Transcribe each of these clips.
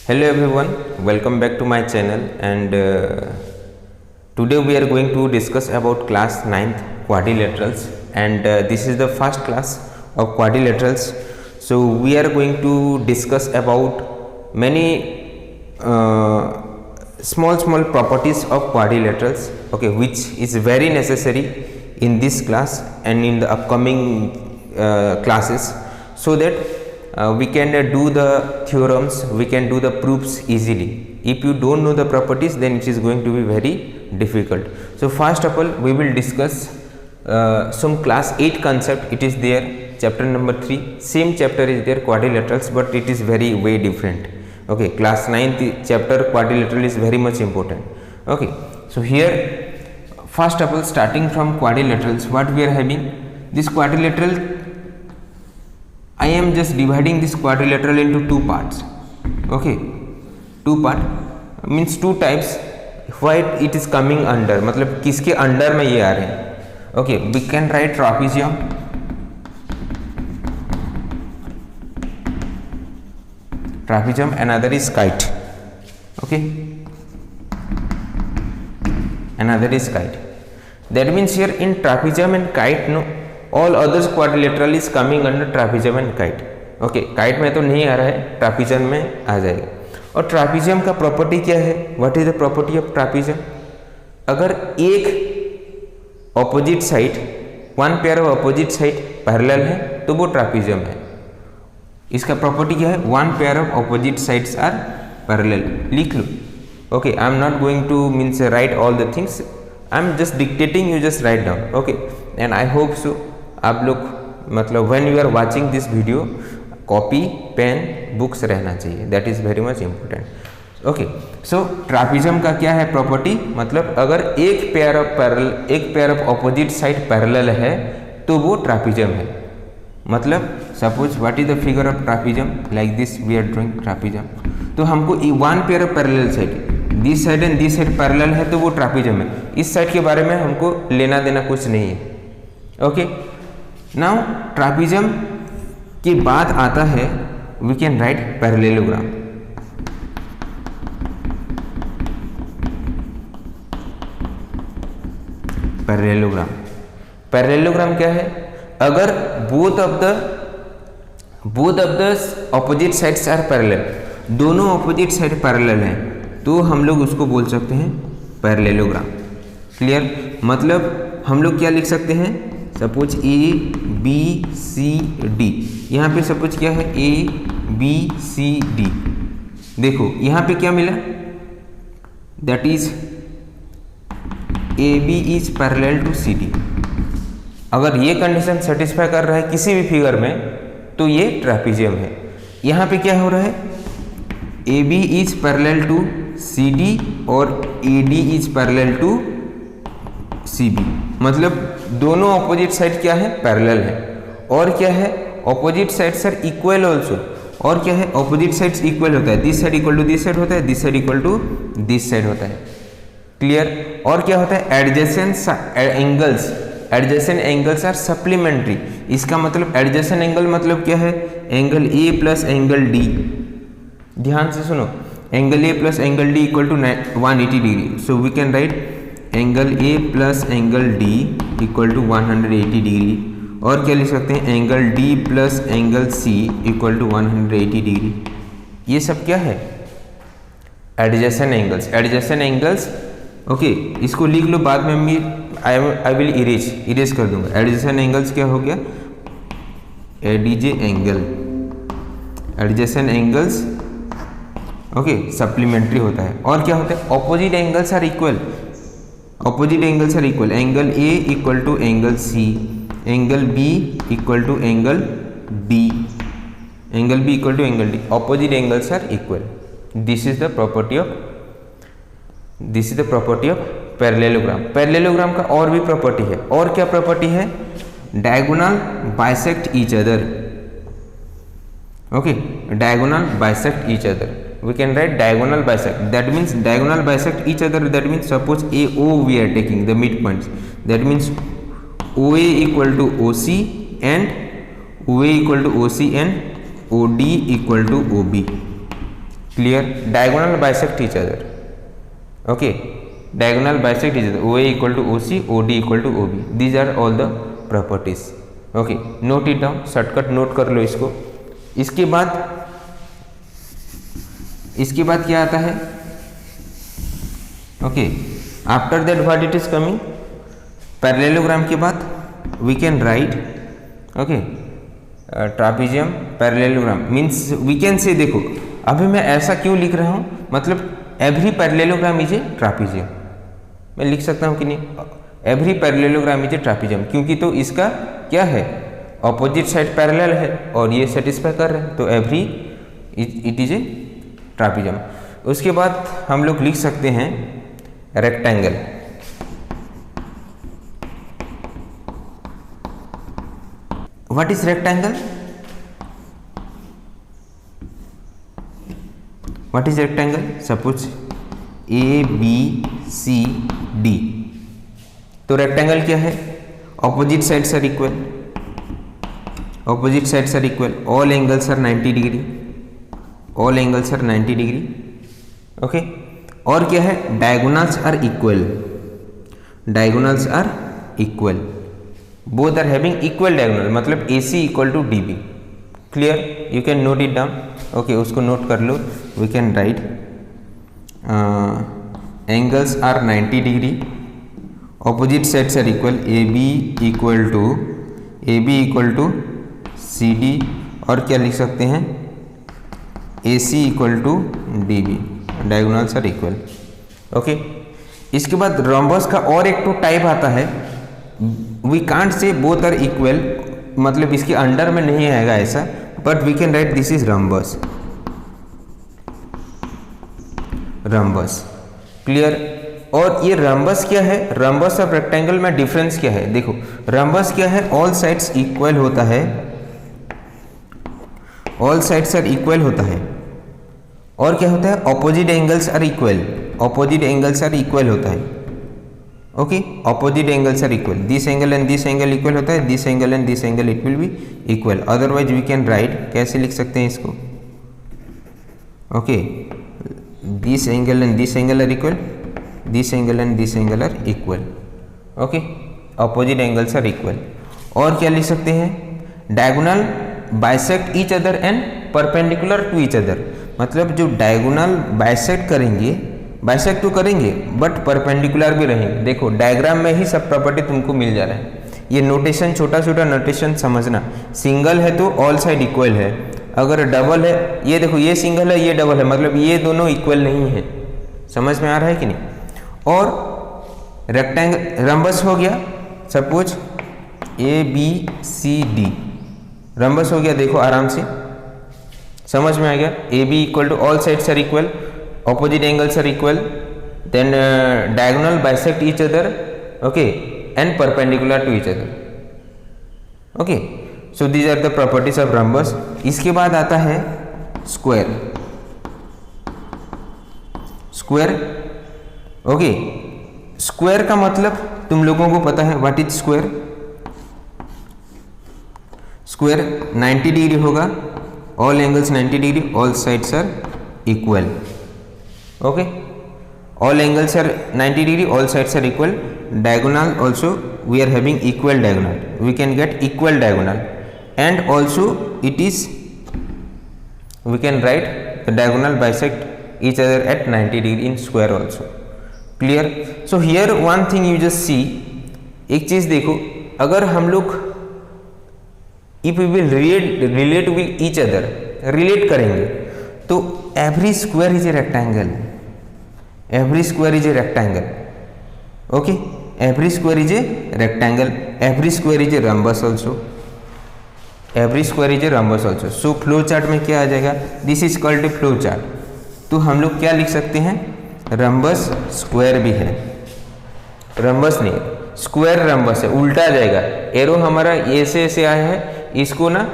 Hello everyone, welcome back to my channel and today we are going to discuss about class 9th quadrilaterals and this is the first class of quadrilaterals. So we are going to discuss about many small properties of quadrilaterals, okay, which is very necessary in this class and in the upcoming classes, so that we can do the theorems, we can do the proofs easily. If you don't know the properties, then it is going to be very difficult. So first of all we will discuss some class 8 concept. It is there, chapter number 3, same chapter is there, quadrilaterals, but it is very way different. Okay, class 9th chapter quadrilateral is very much important. Okay, so here first of all, starting from quadrilaterals, what we are having, this quadrilateral, I am just dividing this quadrilateral into two parts. Okay, two part means two types. Why it is coming under, मतलब किसके under में ये आ रहे हैं. Okay, we can write trapezium, another is kite. Okay, another is kite. That means here in trapezium and kite, no, all others quadrilateral is coming under trapezium and kite. Okay, kite में तो नहीं आ रहा है, ट्रापीजियम में आ जाएगा. और ट्रापीजियम का property क्या है, what is the property of trapezium? अगर एक opposite side, one pair of opposite side parallel है तो वो ट्रापीजियम है. इसका प्रॉपर्टी क्या है, one pair of opposite sides are parallel. लिख लो. Okay, I am not going to means write all the things, I am just dictating, you just write down. Okay, and I hope so आप लोग मतलब when you are watching this video, copy pen books रहना चाहिए, that is very much important. Okay, so trapezium का क्या है property, मतलब अगर एक pair of opposite side parallel है तो वो ट्रापीजियम है. मतलब suppose what is the figure of trapezium, like this we are drawing trapezium. तो हमको one pair of parallel side, this side and this side parallel है तो वो ट्रापीजियम है. इस साइड के बारे में हमको लेना देना कुछ नहीं है. ओके, नाउ ट्रापीजियम के बाद आता है, we can write parallelogram. Parallelogram क्या है, अगर both of the opposite sides are parallel, दोनों ऑपोजिट साइड पैरेलल हैं, तो हम लोग उसको बोल सकते हैं पैरेललोग्राम. क्लियर? मतलब हम लोग क्या लिख सकते हैं, suppose A B C D, यहाँ पे सपोज क्या है ए बी सी डी. देखो यहाँ पे क्या मिला, that is A B is parallel to C D. अगर ये कंडीशन सेटिस्फाई कर रहा है किसी भी फिगर में तो ये ट्रापीजियम है. यहाँ पे क्या हो रहा है, A B is parallel to C D और A D is parallel to C B. मतलब दोनों ऑपोजिट साइड क्या है, पैरेलल है. और क्या है, opposite sides are equal also. और क्या है, ऑपोजिट साइड्स इक्वल होता है, this side equal to this side होता है, this side equal to this side होता है. क्लियर? और क्या होता है, एडजेसेंट एंगल्स आर सप्लीमेंट्री. इसका मतलब एडजेसेंट एंगल मतलब क्या है, angle A plus angle D. ध्यान से सुनो, angle A plus angle D equal to 180 degree. So we can write angle A plus angle D equal to 180 degree. और क्या लिख सकते हैं, angle D plus angle C equal to 180 degree. ये सब क्या है, एडजेसेंट एंगल्स. ओके, इसको लिख लो, बाद में मैं आई विल इरेज कर दूंगा. एडजेसेंट एंगल्स क्या हो गया, एडीजे एंगल्स. ओके, सप्लीमेंट्री होता है. और क्या होता है, opposite angles are equal. Angle A equal to angle C, angle B equal to angle D, opposite angles are equal. This is the property of parallelogram. Parallelogram का और भी property है. और क्या प्रॉपर्टी है, diagonal bisect each other. Okay, diagonal bisect each other. We can write diagonal bisect. That means diagonal bisect each other. That means suppose AO we are taking the midpoints. That means OA equal to OC and OA equal to OC and OD equal to OB. Clear? Diagonal bisect each other, okay, diagonal bisect each other, OA equal to OC, OD equal to OB, these are all the properties, okay, note it down, shortcut note कर लो इसको। इसके बाद क्या आता है, okay, after that what it is coming, parallelogram के बाद we can write, okay, trapezium parallelogram means we can say, देखो अभी मैं ऐसा क्यों लिख रहा हूँ, मतलब एवरी पैरेललोग्राम इज ए ट्रापीजियम, मैं लिख सकता हूँ कि नहीं, एवरी पैरेललोग्राम इज ए ट्रापीजियम, क्योंकि तो इसका क्या है, ऑपोजिट साइड पैरेलल है और ये सेटिस्फाई कर रहे हैं, तो every it is a trapezium. उसके बाद हम लोग लिख सकते हैं rectangle, what is rectangle, what is rectangle, suppose ABCD, तो रेक्टेंगल क्या है, opposite sides are equal, opposite sides are equal, all angles are 90 degree, all angles are 90 degree, okay, और क्या है, diagonals are equal, diagonals are equal, both are having equal diagonal, मतलब AC equal to DB, clear? You can note it down, okay, उसको note कर लो, we can write angles are 90 degree, opposite sides are equal, AB equal to CD, और क्या लिख सकते हैं, AC equal to DB, diagonals are equal, okay. इसके बाद रोम्बस का और एक तो टाइप आता है, we can't say both are equal, मतलब इसके अंडर में नहीं आएगा ऐसा, but we can write this is rhombus, rhombus, clear? और ये रम्बस क्या है, रम्बस ऑफ रेक्टेंगल में डिफरेंस क्या है, देखो रम्बस क्या है, ऑल साइड्स इक्वल होता है, ऑल साइड्स आर इक्वल होता है, और क्या होता है, opposite angles are equal, opposite angles are equal होता है, okay, opposite angles are equal, this angle and this angle equal होता है, this angle and this angle it will be equal, otherwise we can write, कैसे लिख सकते हैं इसको, okay, this angle and this angle are equal, this angle and this angle are equal, okay, opposite angles are equal, और क्या लिख सकते हैं, diagonal bisect each other and perpendicular to each other, मतलब जो डायगोनल बाइसेक्ट करेंगे, bisect तो करेंगे बट परपेंडिकुलर भी रहेंगे, देखो डायग्राम में ही सब प्रॉपर्टी तुमको मिल जा रहा है, ये नोटेशन छोटा छोटा नोटेशन समझना, सिंगल है तो ऑल साइड इक्वल है, अगर डबल है, ये देखो ये सिंगल है ये डबल है, मतलब ये दोनों इक्वल नहीं है, समझ में आ रहा है कि नहीं? और रेक्टेंगल रम्बस हो गया, सपोज ABCD रम्बस हो गया, देखो आराम से समझ में आ गया, AB equal to all sides are equal, opposite angles are equal, then diagonal bisect each other, okay, and perpendicular to each other, okay, so these are the properties of rhombus। इसके बाद आता है स्क्वायर, स्क्वायर, ओके, स्क्वायर का मतलब तुम लोगों को पता है, what is square, square 90 degree होगा, all angles 90 degree, all sides are equal, okay, all angles are 90 degree, all sides are equal, diagonal also we are having equal diagonal, we can get equal diagonal, and also it is, we can write the diagonal bisect each other at 90 degree in square also, clear? So here one thing you just see, एक चीज देखो, अगर हम लोग if we will relate with each other, relate करेंगे तो every square is a rectangle, every square is a rectangle, okay, every square is a rectangle, every square is a rhombus also, every square is a rhombus also। so flow chart में क्या आ जाएगा, this is called flow chart, तो हम लोग क्या लिख सकते हैं, रम्बस स्क्वायर भी है, रम्बस नहीं स्क्वायर रम्बस है, उल्टा आ जाएगा, एरो हमारा ऐसे आया है, इसको ना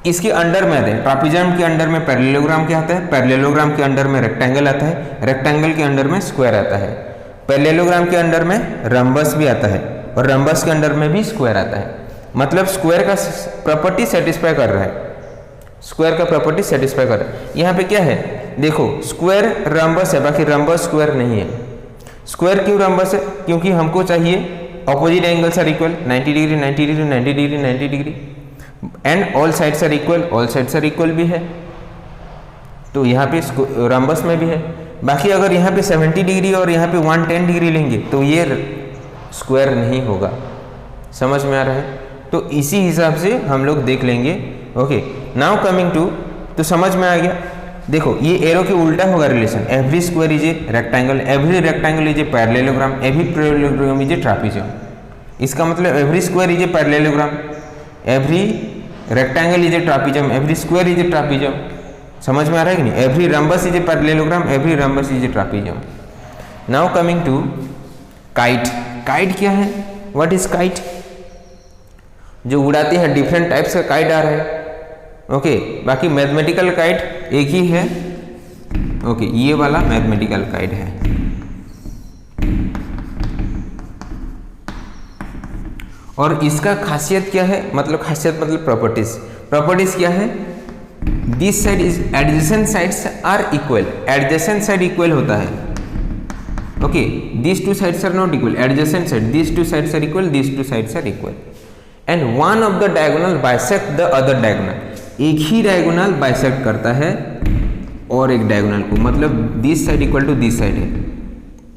इसके अंडर में आते हैं, ट्रापीजियम के अंडर में पैरेललोग्राम क्या आता है, पैरेललोग्राम के अंडर में रेक्टेंगल आता है, रेक्टेंगल के अंडर में स्क्वायर आता है, पैरेललोग्राम के अंडर में रम्बस भी आता है, और रम्बस के अंडर में भी स्क्वायर आता है, मतलब स्क्वायर का प्रॉपर्टी सेटिस्फाई कर रहा है, स्क्वायर का प्रॉपर्टी सेटिस्फाई कर रहा है। यहाँ पे क्या है, देखो स्क्वायर रम्बस है, बाकी रम्बस स्क्वायर नहीं है। स्क्वायर क्यों रम्बस है? क्योंकि हमको चाहिए opposite angles are equal 90 degree 90 degree 90 degree 90 degree and all sides are equal, all sides are equal भी है, तो यहाँ पे रम्बस में भी है। बाकी अगर यहाँ पे 70 डिग्री और यहाँ पे 110 डिग्री लेंगे तो ये स्क्वायर नहीं होगा। समझ में आ रहा है? तो इसी हिसाब से हम लोग देख लेंगे। ओके, नाउ कमिंग टू, तो समझ में आ गया। देखो ये एरो के उल्टा होगा relation, every square is a rectangle, every rectangle is a parallelogram, every parallelogram is a trapezium. इसका मतलब every square is a parallelogram, every rectangle is a trapezium, every square is a trapezium. समझ में आ रहा है कि नहीं? Every rhombus is a parallelogram, every rhombus is a trapezium. Now coming to kite. Kite क्या है? What is kite? जो उड़ाते हैं, डिफरेंट टाइप्स का काइट आ रहा है। ओके, बाकी मैथमेटिकल काइट एक ही है। ओके, ये वाला मैथमेटिकल काइट है। और इसका खासियत क्या है? मतलब खासियत मतलब प्रॉपर्टीज। प्रॉपर्टीज क्या है? This side is adjacent sides are equal, adjacent side equal होता है। Okay, this two sides are not equal, adjacent side, this two sides are equal, this two sides are equal and one of the diagonal bisect the other diagonal. एक ही diagonal bisect करता है और एक diagonal को, मतलब this side equal to this side है,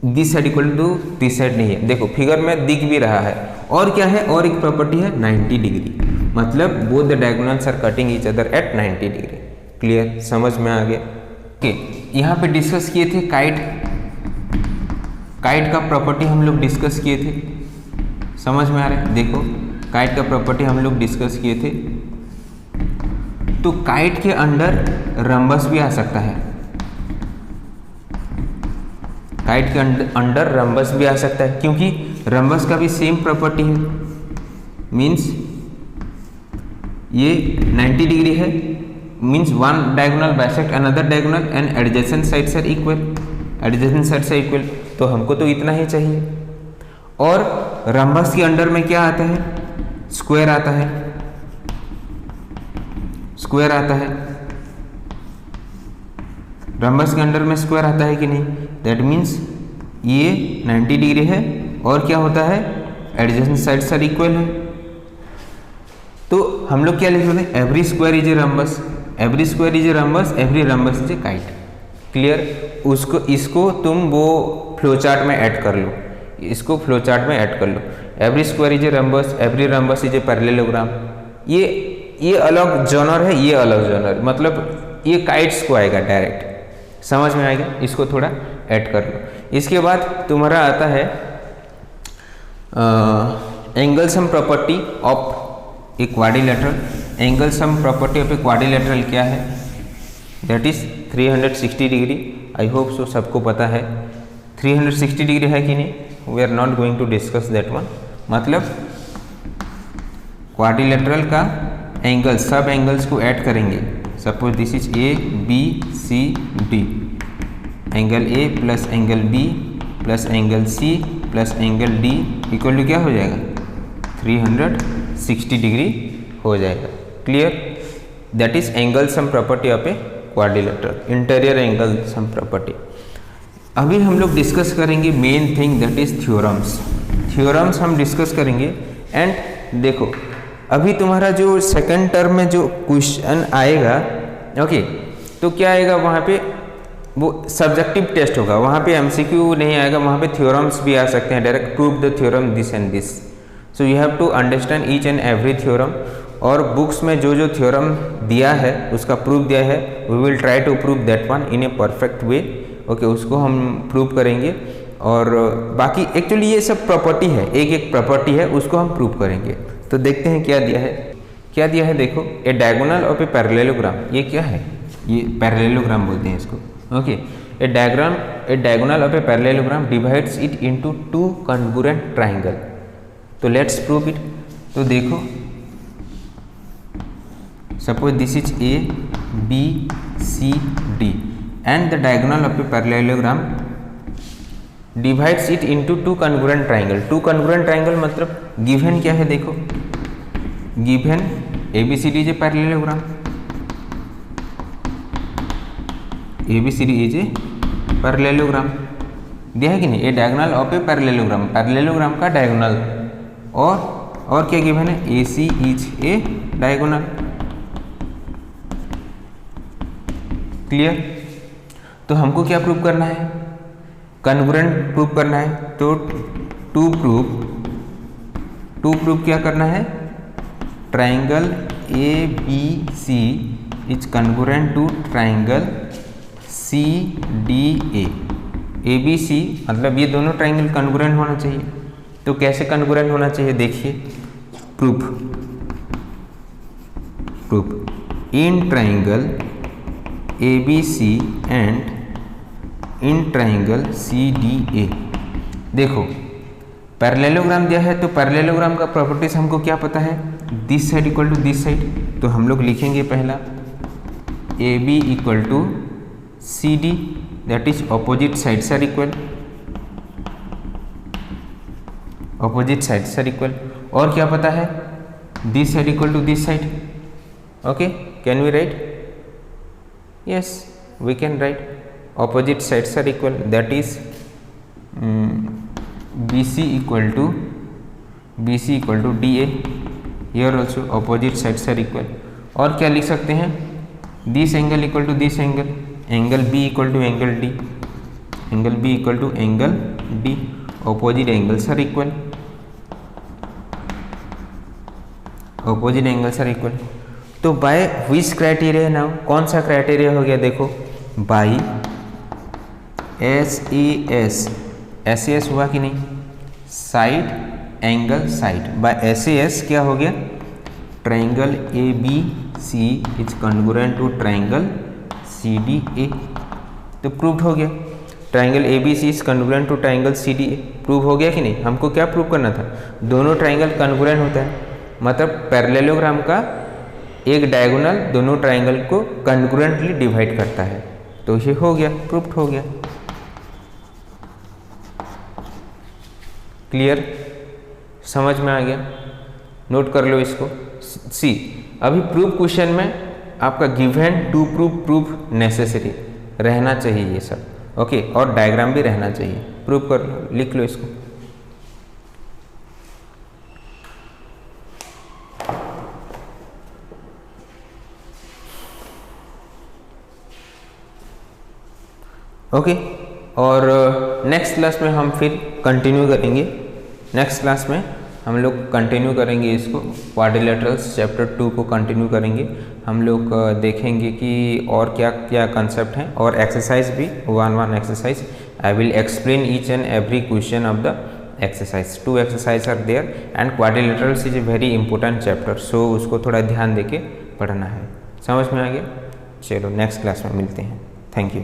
this side equal to this side नहीं है। देखो फिगर में दिख भी रहा है। और क्या है? और एक प्रॉपर्टी है 90 डिग्री, मतलब both the diagonals are cutting each other at 90 degree. Clear? समझ में आ गया? ओके, यहाँ पे डिस्कस किए थे काइट। काइट का प्रॉपर्टी हम लोग डिस्कस किए थे। समझ में आ रहा है? देखो काइट का प्रॉपर्टी हम लोग डिस्कस किए थे। तो काइट के अंडर रम्बस भी आ सकता है, काइट के अंडर रम्बस भी आ सकता है, क्योंकि रम्बस का भी सेम प्रॉपर्टी है। मीन्स ये 90 डिग्री है, means one diagonal bisect another diagonal and adjacent sides are equal, adjacent sides are equal. तो हमको तो इतना ही चाहिए। और रम्बस के अंडर में क्या आता है? स्क्वायर आता है, स्क्वायर आता है। रम्बस के अंडर में स्क्वायर आता है कि नहीं? दैट मीन्स ये 90 डिग्री है और क्या होता है? एडजेसेंट साइड्स आर इक्वल है। तो हम लोग क्या लिख सकते हैं? Every square is a rhombus, every square is a rhombus, every rhombus is A kite. Clear? उसको इसको तुम वो फ्लो चार्ट में ऐड कर लो, इसको फ्लो चार्ट में ऐड कर लो। Every square is a rhombus, every rhombus is a parallelogram. ये अलग जॉनर है, ये अलग जॉनर, मतलब ये काइट्स को आएगा डायरेक्ट। समझ में आएगा? इसको थोड़ा ऐड कर लो। इसके बाद तुम्हारा आता है angle sum property of a quadrilateral. Angle sum property of a quadrilateral क्या है? That is 360 degree. I hope so सबको पता है 360 डिग्री है कि नहीं। We are not going to discuss that one. मतलब क्वाड्रिलेटरल का एंगल, सब एंगल्स को ऐड करेंगे। Suppose this is A B C D, angle A plus angle B plus angle C plus angle D equal to क्या हो जाएगा? 360 degree हो जाएगा। Clear? That is angle sum property of a quadrilateral, interior angle sum property. अभी हम लोग discuss करेंगे main thing, that is theorems. Theorems हम डिस्कस करेंगे। एंड देखो अभी तुम्हारा जो सेकंड टर्म में जो क्वेश्चन आएगा, ओके, तो क्या आएगा वहाँ पे? वो सब्जेक्टिव टेस्ट होगा, वहाँ पे एमसीक्यू नहीं आएगा, वहाँ पे थ्योरम्स भी आ सकते हैं। Direct prove the theorem this and this. So you have to understand each and every theorem. और बुक्स में जो जो थ्योरम दिया है उसका प्रूफ दिया है, we will try to prove that one in a perfect way. Okay, उसको हम प्रूव करेंगे। और बाकी एक्चुअली ये सब प्रॉपर्टी है, एक एक प्रॉपर्टी है, उसको हम प्रूव करेंगे। तो देखते हैं क्या दिया है। क्या दिया है? देखो, a diagonal of a parallelogram. ये क्या है? ये पैरेललोग्राम बोलते हैं इसको। Okay, a diagonal of a parallelogram divides it into two congruent triangle. तो लेट्स प्रूव इट। तो देखो suppose this is A B C D and the diagonal of a parallelogram divides it into two congruent triangle. Two congruent triangle मतलब given क्या है? देखो given ABCD is a parallelogram. ABCD is a parallelogram, दिया है कि नहीं, a diagonal of a parallelogram, parallelogram का डायगोनल। और क्या गिवन है, AC is a diagonal. Clear. तो हमको क्या प्रूव करना है, कन्ग्रुएंट प्रूव करना है। तो टू प्रूव क्या करना है, triangle ABC is congruent to triangle CDA। ABC मतलब ये दोनों ट्राइंगल कन्ग्रुएंट होना चाहिए। तो कैसे कन्ग्रुएंट होना चाहिए, देखिए, proof in triangle ABC and in triangle CDA। देखो पैरेललोग्राम दिया है, तो पैरेललोग्राम का प्रॉपर्टीज हमको क्या पता है, this side equal to this side. तो हम लोग लिखेंगे पहला AB equal to CD, that is opposite sides are equal, opposite sides are equal. और क्या पता है, this side equal to this side. Okay, can we write, yes we can write, opposite sides are equal, that is BC equal to DA, here also opposite sides are equal. और क्या लिख सकते हैं, this angle equal to this angle, angle B equal to angle D, angle B equal to angle D, opposite angles are equal, opposite angles are equal. तो by which criteria now, कौन सा criteria हो गया, देखो by SAS हुआ कि नहीं, side angle side, by SAS क्या हो गया, triangle ABC is congruent to triangle CDA। तो प्रूव हो गया, triangle ABC is congruent to triangle CDA। Prove हो गया कि नहीं, हमको क्या प्रूव करना था, दोनों ट्राइंगल कन्ग्रुएंट होता है, मतलब पैरेललोग्राम का एक डायगोनल दोनों ट्राइंगल को कन्ग्रुएंटली डिवाइड करता है। तो ये हो गया, प्रूफ हो गया। क्लियर, समझ में आ गया, नोट कर लो इसको। सी, अभी प्रूफ क्वेश्चन में आपका गिवन टू प्रूफ नेसेसरी रहना चाहिए ये सब, ओके, और डायग्राम भी रहना चाहिए। प्रूफ कर लो, लिख लो इसको। ओके, और नेक्स्ट क्लास में हम फिर कंटिन्यू करेंगे। नेक्स्ट क्लास में हम लोग कंटिन्यू करेंगे इसको, क्वाड्रिलेटरल्स चैप्टर 2 को कंटिन्यू करेंगे। हम लोग देखेंगे कि और क्या क्या कंसेप्ट हैं, और एक्सरसाइज भी 1 exercise. I will explain each and every question of the exercise. 2 exercise are there and quadrilaterals is a very important chapter, so उसको थोड़ा ध्यान देके पढ़ना है। समझ में आ गया? चलो नेक्स्ट क्लास में मिलते हैं। Thank you.